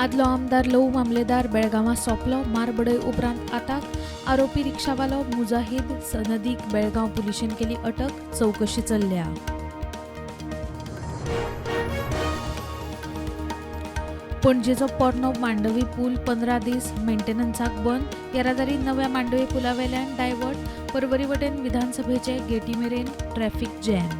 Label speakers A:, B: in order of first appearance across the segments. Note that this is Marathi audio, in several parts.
A: आदलो आमदार लव मामलेदार बेळगांवां सोंपलो. मारबडय उपरांत आतां आरोपी रिक्षावालो मुजाहीद सनदीक बेळगांव पुलिशेन केली अटक. चवकशी चल्ल्या. पणजेचो पोरनो मांडवी पूल 15 दीस मेंटेनन्साक बंद. येरादारी नव्या मांडवी पुलावेल्यान डायवर्ट. परवरी वटेन विधानसभेचे गेटी मेरेन ट्रॅफिक जॅम.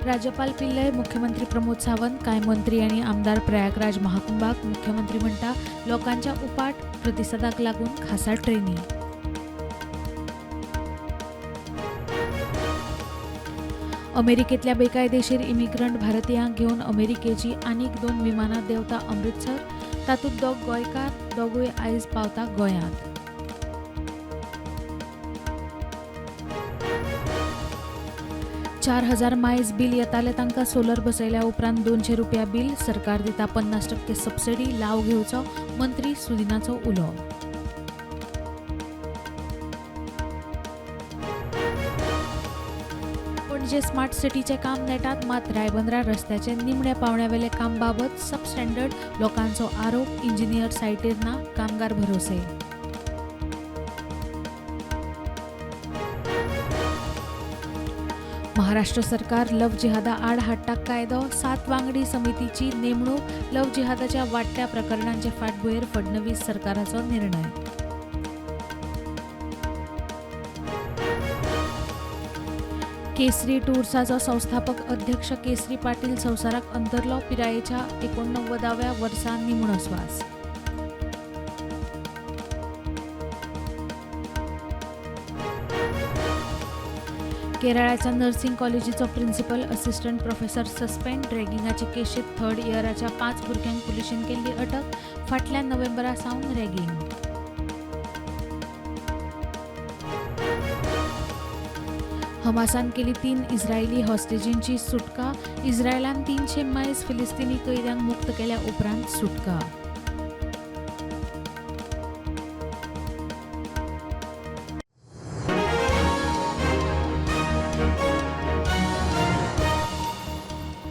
A: राज्यपाल पिल्लय, मुख्यमंत्री प्रमोद सावंत, कांय मंत्री आनी आमदार प्रयागराज महाकुंभाक. मुख्यमंत्री म्हणटा लोकांच्या उपाट प्रतिसादाक लागून खासा ट्रेनी. अमेरिकेंतल्या बेकायदेशीर इमिग्रंट भारतीयांक घेवन अमेरिकेची आनीक 2 विमानां देंवता अमृतसर. तातूंत 2 गोंयकार. दोगूय आयज पावता गोंयांत. ₹4,000 मायज बील येतालें तांकां सोलर बसयल्या उपरांत ₹200 बील. सरकार दिता 50% सबसिडी. लाव घेवचो, मंत्री सुदिनाचो उलो. पणजे स्मार्ट सिटीचें काम नेटात. मात रायबंदरा रस्त्याचे निमण्या पावंड्यावेले काम बाबत सबस्टँडर्ड. लोकांचो आरोप. इंजिनियर सायटीर ना, कामगार भरोसे. महाराष्ट्र सरकार लव्ह जिहादा आड हाडटा कायदो. 7 वांगडी समितीची नेमणूक. लव्ह जिहादाच्या वाडट्या प्रकरणांचे फाटभुंयेर फडणवीस सरकाराचो निर्णय. केसरी टूर्साचो संस्थापक अध्यक्ष केसरी पाटील संवसाराक अंतरलो. पिरायेच्या 89व्या वर्सा निमणो स्वास. केरळाच्या नर्सिंग कॉलेजीचो प्रिन्सिपल असिस्टंट प्रोफेसर सस्पेंड. रॅगिंगाचे केशींत 3rd इयराच्या 5 भुरग्यांक पुलिशेन केल्ली अटक. फाटल्या नोव्हेंबरा सावन रॅगिंग. हमासान केली 3 इस्रायली हॉस्टेजींची सुटका. इस्रायलान 300 मायज फिलिस्तीनी कैद्यांक मुक्त केल्या उपरांत सुटका.